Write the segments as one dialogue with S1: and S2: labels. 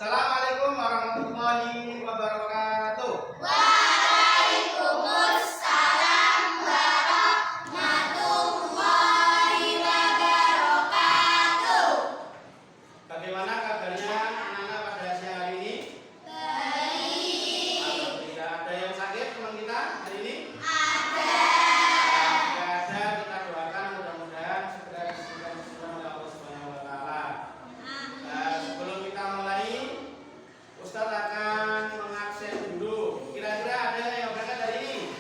S1: Assalamualaikum warahmatullahi wabarakatuh.
S2: Waalaikumsalam warahmatullahi wabarakatuh.
S1: Bagaimana kabarnya anak-anak pada siang hari ini?
S2: Baik.
S1: Alhamdulillah. Ada yang sakit teman kita hari ini?
S2: Ada.
S1: Jika ada, kita doakan mudah-mudahan segera disembuhkan oleh Allah Subhanahu wa taala. Sebelum kita mulai, Ustadz akan mengabsen dulu. Kira-kira ada yang berangkat hari ini?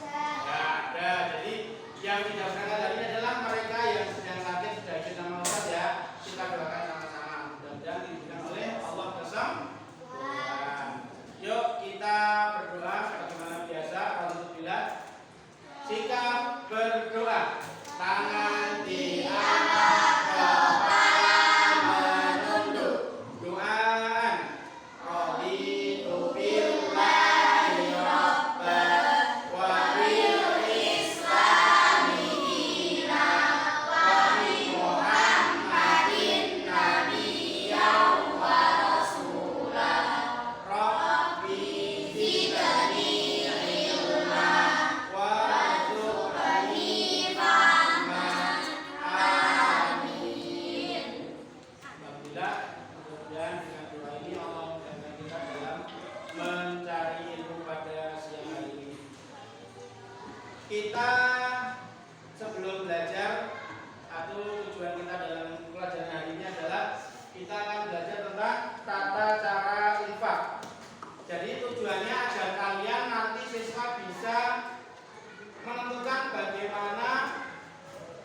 S1: Tidak ada. Jadi yang tidak berangkat hari ini adalah mereka yang sedang sakit, sudah kita mau ya. Kita doakan sama-sama. Mudah-mudahan diberikan oleh Allah bersambutan. Yuk kita berdoa sebagaimana biasa. Alhamdulillah. Sikap berdoa. Tangan diangkat, kepala menunduk. Doaan. Raditu billahi rabban wa bil islami dinan wa bi Muhammadin nabiyyan wa rasulan. Rabbi zidni ilman warzuqni fahman. Amin. Alhamdulillah, mudah-mudahan dengan doa ini Allah memudahkan kita dalam mencari ilmu pada siang hari ini. Kita sebelum belajar atau tujuan kita dalam pelajaran hari ini adalah kita akan belajar tentang tata cara infak. Jadi tujuannya agar kalian nanti siswa bisa menentukan bagaimana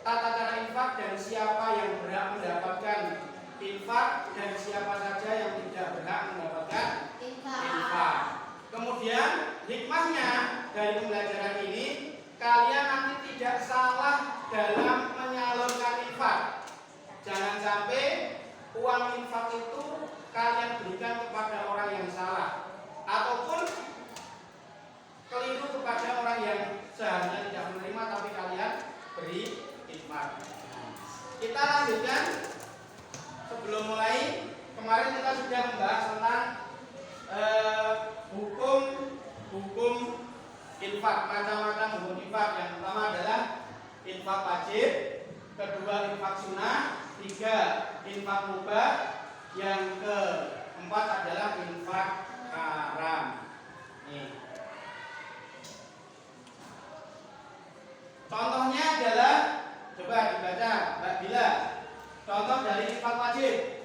S1: tata cara infak dan siapa yang berhak mendapatkan infak dan siapa saja yang tidak berhak mendapatkan infak. Kemudian hikmahnya dari pembelajaran ini, kalian nanti tidak salah dalam menyalurkan infak. Jangan sampai uang infak itu kalian berikan kepada orang yang salah ataupun keliru kepada orang yang seharusnya tidak menerima tapi kalian beri infak. Kita lanjutkan. Sebelum mulai, kemarin kita sudah membahas tentang hukum infak, macam-macam hukum infak. Yang pertama adalah infak wajib, kedua infak sunnah, tiga infak mubah, yang keempat adalah infak haram. Nih. Contohnya adalah, coba dibaca Mbak Bila. Contoh dari infak wajib.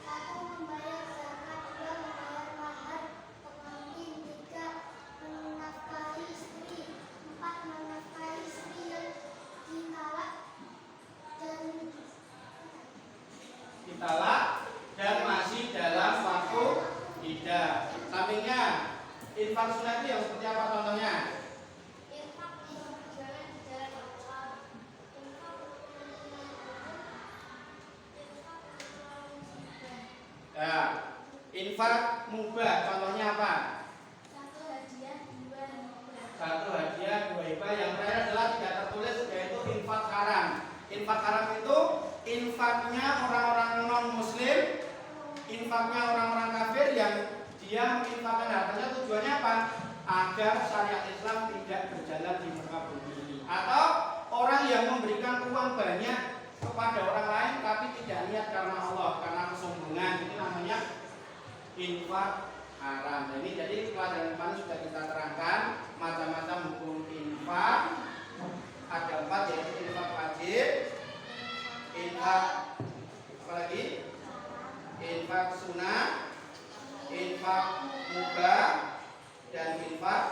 S2: Satu, membayar zakat. Dua, membayar mahar pengantin. Tiga, menafkahi istri. Empat, menafkahi istri yang ditalak
S1: dan masih dalam waktu iddah. Sampingnya infak sunnah itu yang seperti apa contohnya?
S2: infak yang berjalan di jalan Allah.
S1: Ya, infak mubah contohnya apa?
S2: Satu, hadiah. Dua, hibah.
S1: Satu hadiah, dua hibah. Yang terakhir adalah tidak tertulis, yaitu infak haram. Infak haram itu infaknya orang-orang non muslim, infaknya orang-orang kafir yang dia menginfakkan hartanya tujuannya apa? Agar syariat Islam tidak berjalan di muka bumi ini. Atau orang yang memberikan uang banyak kepada orang lain tapi tidak niat karena Allah, karena kesombongan, itu namanya infak haram. Jadi pelajaran kemarin sudah kita terangkan macam-macam hukum infak. Ada 4, yaitu infak wajib, infak apa lagi? Infak sunnah, infak mubah, dan infak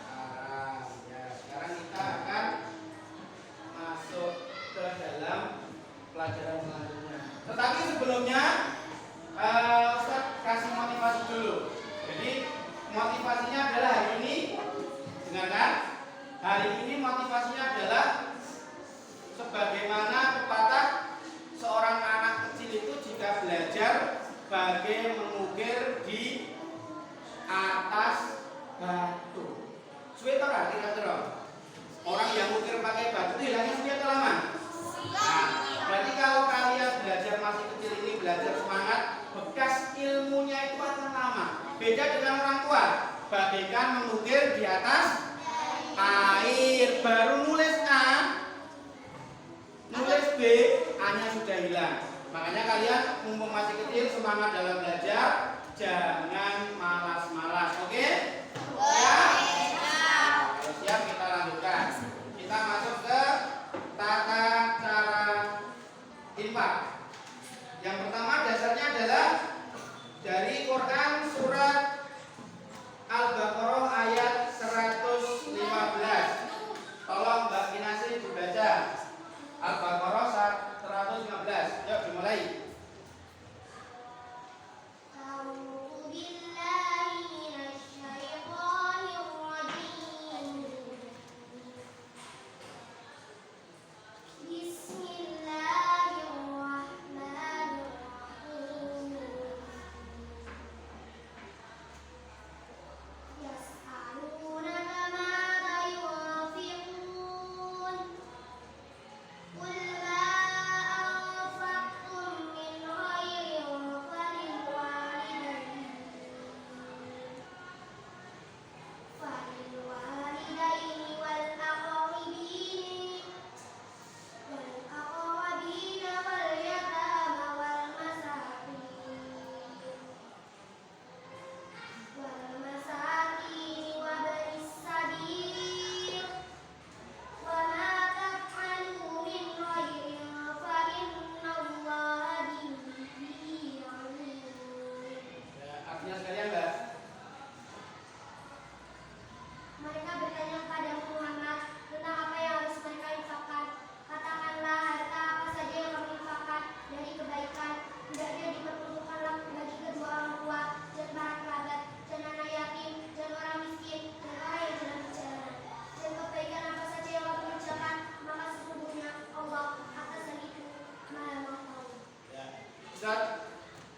S1: haram. Ya, sekarang kita akan masuk ke dalam pelajaran selanjutnya. Tetapi sebelumnya Ustaz kasih motivasi dulu. Jadi motivasinya adalah hari ini, dengarkan. Hari ini motivasinya adalah sebagaimana pepatah seorang anak kecil itu jika belajar bagai mengukir di atas batu. Suwe to ra kira-kira? Orang yang mengukir pakai batu itu hilangnya suwe atau lama? Nah, berarti kalau kalian belajar semangat, bekas ilmunya itu akan lama. Beda dengan orang tua, bagaikan mengukir di atas air. Baru nulis A, nulis B, A-nya sudah hilang. Makanya kalian mumpung masih kecil, semangat dalam belajar, jangan malas-malas. Oke? Siap? Kalau siap kita lanjutkan. Kita masuk ke tata cara infak. Yang pertama dasarnya adalah dari Quran surat Al-Baqarah ayat 115. Tolong Mbak Kinasi dibaca. Al-Baqarah 115. Yuk dimulai.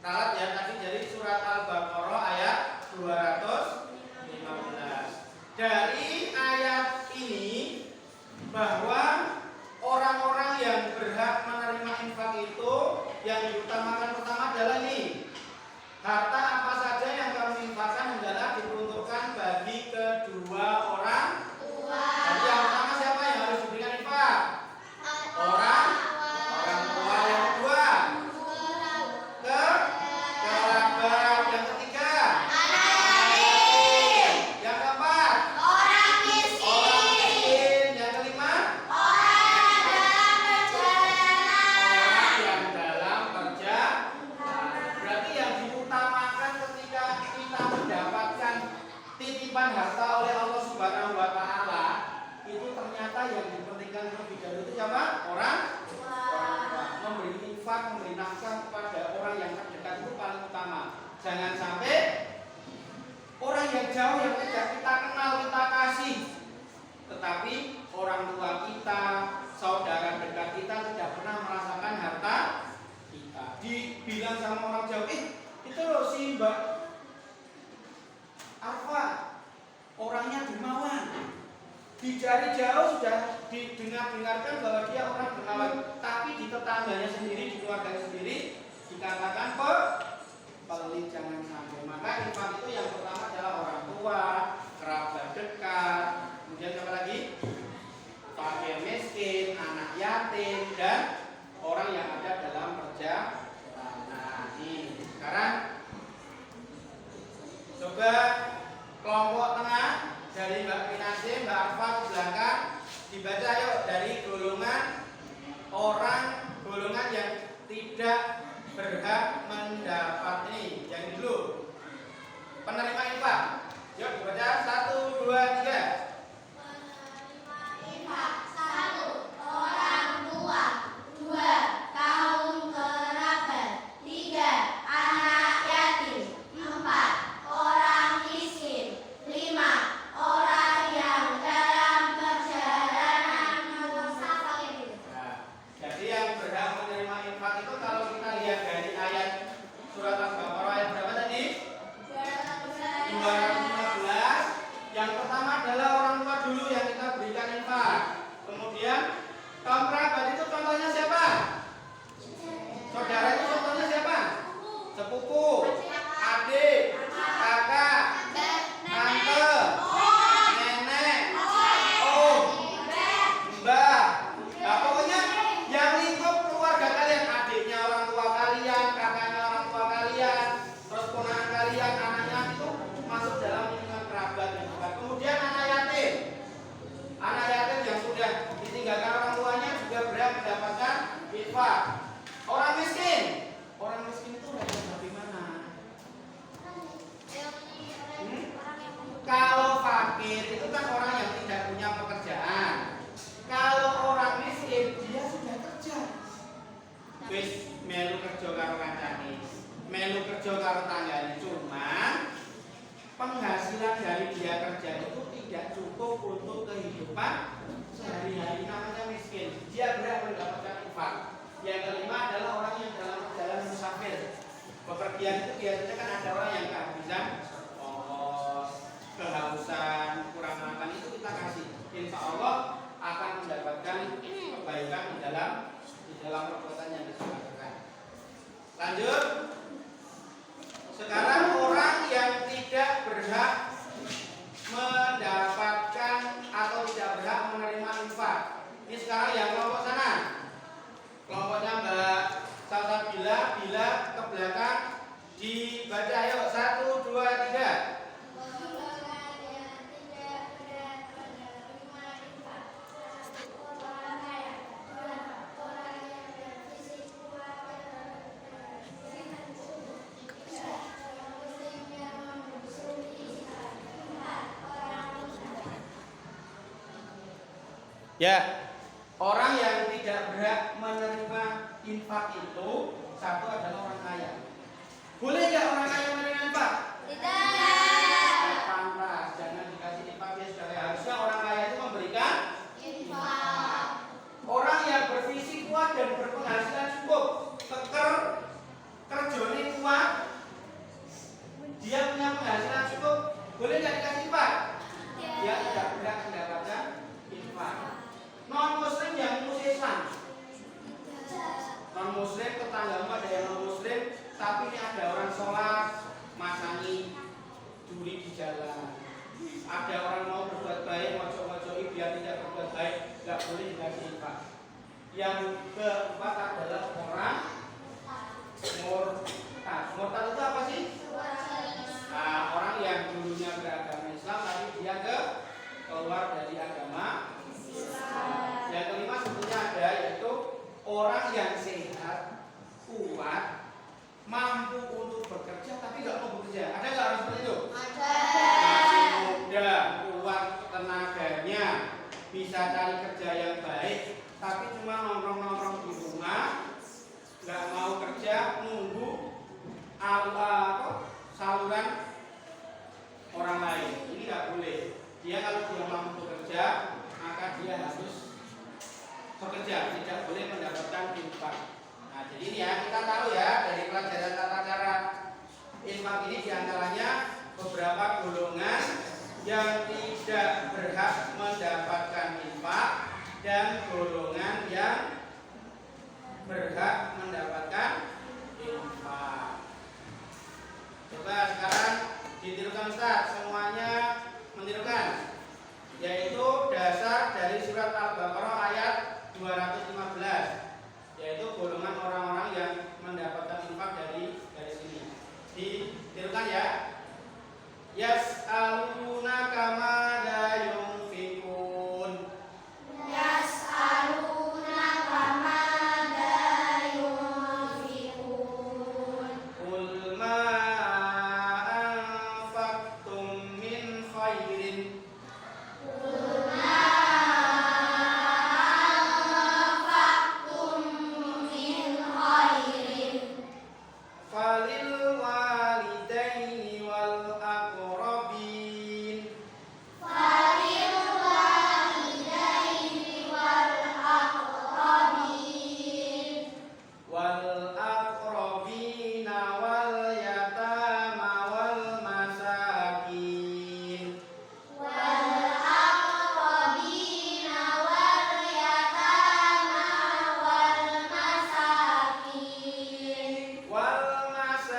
S1: Ralat ya tadi dari surat Al-Baqarah ayat 215. Dari ayat ini bahwa orang-orang yang berhak menerima infak itu yang diutamakan pertama adalah ini. Harta apa saja yang kamu infakkan hendaklah diperuntukkan bagi kedua orang tua. Jadi yang pertama siapa yang harus diberikan infak? Orang tua. Yang kedua kerabat. Yang ketiga anak yatim. Yang keempat orang miskin. Yang kelima orang dalam perjalanan. Berarti yang diutamakan ketika kita mendapatkan titipan harta oleh Allah Subhanahu wa taala itu ternyata yang dipentingkan terlebih dahulu itu siapa? Orang tua. Memberi infak, memberi nafkah kepada orang yang terdekat itu paling utama. Jangan sampai orang yang jauh yang tidak kita kenal, kita kasih, tetapi orang tua kita, saudara dekat kita tidak pernah merasakan harta kita. Dibilang sama orang jauh, itu loh si Mbak Arfa, orangnya dermawan. Di jari jauh sudah didengarkan bahwa dia orang dermawan, tapi di tetangganya sendiri, di keluarganya sendiri dikatakan pelit. Jangan sampai. Maka infak itu yang pertama adalah orang tua, kerabat dekat, kemudian siapa lagi? Fakir miskin, anak yatim, dan orang yang ada dalam perjalanan. Ini sekarang coba kelompok tengah dari Mbak Kinasi, Mbak Arfa ke belakang, dibaca yuk dari golongan yang tidak berhak mendapat ini. Yang ini dulu penerima infak. Yuk dibaca 1, 2, 3.
S2: Infak 1. Orang tua. 2. Kaum kerabat. 3. Anak yatim. 4. Orang miskin. 5. Orang yang dalam perjalanan.
S1: Nah, jadi yang berhak menerima infak itu kalau kita lihat dari ayat wis melu kerja karo kancane, melu kerja karo tanggane, cuma penghasilan dari dia kerja itu tidak cukup untuk kehidupan sehari-hari, namanya miskin. Dia berhak mendapatkan infak. Yang kelima adalah orang yang dalam perjalanan musafir. Bepergian itu biasanya kan ada orang yang kehabisan ongkos, kehausan, kurang makan, itu kita kasih. Insya Allah akan mendapatkan kebaikan di dalam perbuatan yang kita lakukan. Lanjut. Sekarang orang yang tidak berhak mendapatkan atau tidak berhak menerima infak. Ini sekarang yang kelompok sana. Kelompoknya Mbak Salsabila, bila ke belakang dibaca, ayo 1, 2, 3. Ya, orang yang tidak berhak menerima infak itu satu adalah orang kaya. Boleh nggak orang kaya menerima infak?
S2: Tidak.
S1: Pantas, jangan dikasih infak, dia sudah kaya. Harusnya orang kaya itu memberikan
S2: Infak.
S1: Orang yang bervisi kuat dan berpenghasilan cukup, kerjanya kuat, dia punya penghasilan cukup, boleh nggak dikasih infak? Dia tidak berhak mendapatkan infak. Non muslim yang ngurus Islam, non muslim tetanggamu ada yang non muslim, tapi ini ada orang sholat masangi juri di jalan, ada orang mau berbuat baik mojok-mojoki biar tidak berbuat baik, nggak boleh dikasih infak. Yang keempat adalah orang murtad. Murtad itu apa sih? Nah, orang yang dulunya beragama Islam tapi dia keluar dari agama. Yang kelima sebetulnya ada, yaitu orang yang sehat, kuat, mampu untuk bekerja tapi nggak mau bekerja. Ada nggak orang seperti itu?
S2: Ada.
S1: Masih muda, kuat tenaganya, bisa cari kerja yang baik, tapi cuma nongkrong-nongkrong di rumah, nggak mau kerja, nunggu saluran orang lain. Ini nggak boleh. Dia kalau dia mampu bekerja, maka dia harus bekerja, tidak boleh mendapatkan infak. Nah, jadi ini ya, kita tahu ya dari pelajaran tata cara infak ini diantaranya beberapa golongan yang tidak berhak mendapatkan infak dan golongan yang berhak mendapatkan infak. Coba sekarang ditirukan Ustaz, semuanya menirukan, yaitu dasar dari surat Al-Baqarah ayat 215, yaitu golongan orang-orang yang mendapatkan infak dari sini. Ditirukan ya. Yas'alunaka madza yunfikun.
S2: Yas'alunaka madza yunfikun.
S1: Qul ma anfaqtum min khairin
S2: Qul ma anfaqtum min khairin
S1: falil walidaini wal aqrabin
S2: falil walidaini wal aqrabin
S1: wal aqrabina wal yatama wal masakin
S2: wal aqrabina wal yatama wal masakin
S1: wabnis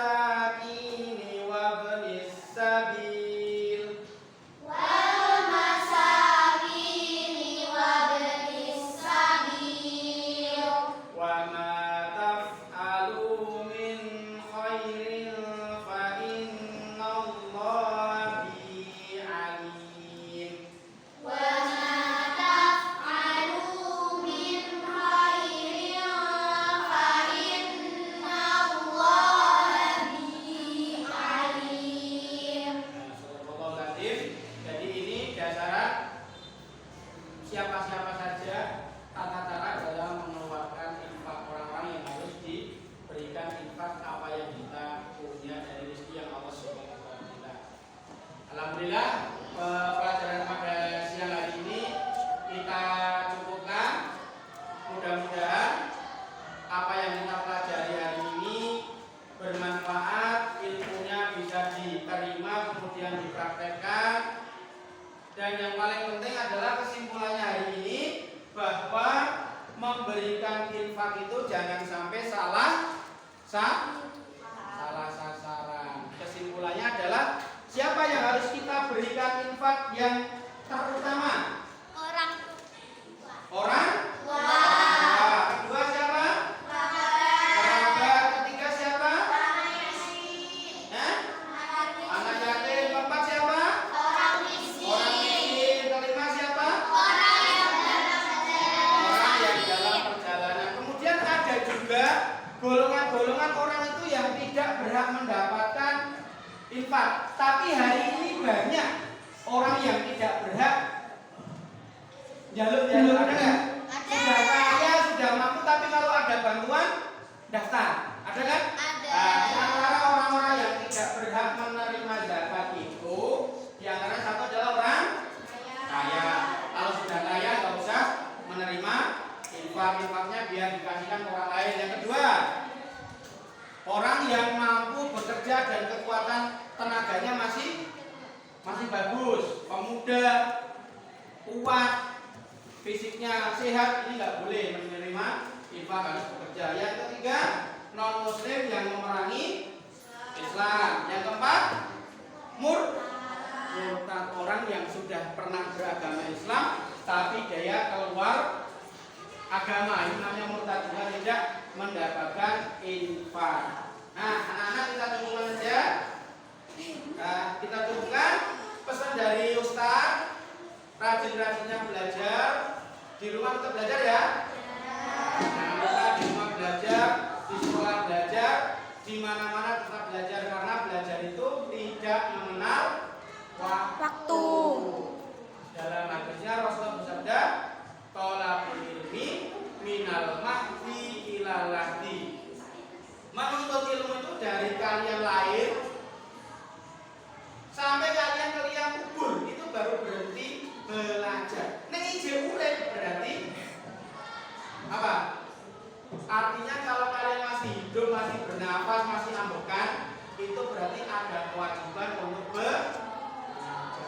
S1: sabil
S2: wal masakini wabnis sabil
S1: wa ma taf'alu salah sasaran. Kesimpulannya adalah siapa yang harus kita berikan infak yang terutama?
S2: Orang
S1: Orang
S2: tua.
S1: Kedua siapa? Kerabat. Ketiga siapa? Anak yatim. Keempat siapa?
S2: Orang
S1: Orang miskin. Kelima siapa?
S2: Orang yang
S1: Orang yang dalam perjalanan. Kemudian ada juga golongan-golongan orang itu yang tidak berhak mendapatkan infak. Tapi hari ini banyak orang yang tidak berhak jalur-jalur, ada nggak? Sudah kaya, sudah mampu, tapi kalau ada bantuan daftar, ada kan? Nah, di antara orang-orang yang tidak berhak menerima zakat itu, di antara satu adalah orang kaya. Kalau sudah kaya nggak usah menerima infak-infaknya, biar dikasihkan orang lain. Yang kedua, orang yang mampu bekerja dan kekuatan tenaganya masih bagus, pemuda, kuat, fisiknya sehat, ini nggak boleh menerima infak, harus bekerja. Yang ketiga, non muslim yang memerangi Islam. Yang keempat, murtad, orang yang sudah pernah beragama Islam tapi dia keluar agama, ini namanya murtad, juga tidak mendapatkan infak. Nah, anak-anak kita tunggu saja. Kita tunggukan pesan dari Ustaz, rajin-rajinnya belajar. Di rumah kita belajar ya. Jangan lupa di rumah belajar, di sekolah belajar, di mana-mana tetap belajar, karena belajar itu tidak mengenal waktu. Dalam hadisnya Rasulullah bersabda, "Thalabul ilmi minal mahdi ilal lahdi." Menuntut ilmu itu dari kalian lahir sampai kalian kubur, itu baru berhenti belajar. Ning ije urip berarti apa? Artinya kalau kalian masih hidup, masih bernafas, masih ambekan, itu berarti ada kewajiban untuk belajar.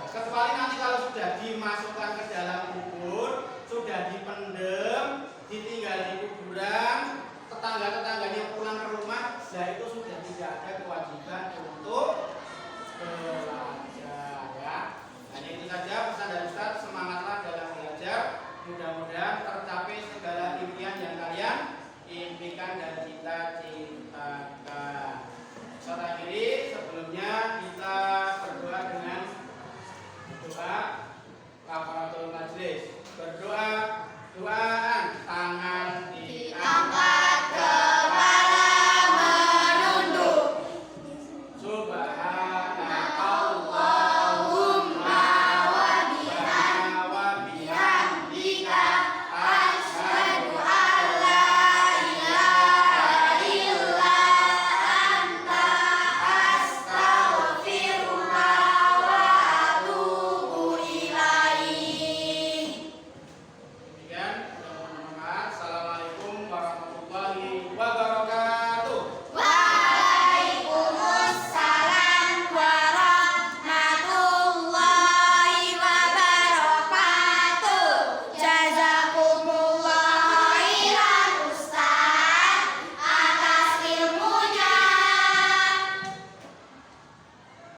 S1: Kecuali nanti kalau sudah dimasukkan ke dalam kubur, sudah dipendem, ditinggal di kuburan, tetangga-tetangganya pulang ke rumah, nah itu sudah tidak ada kewajiban untuk belajar ya. Hanya itu saja pesan dari Ustaz, semangatlah dalam belajar. Mudah-mudahan tercapai segala impian yang kalian impikan dan cita-cita.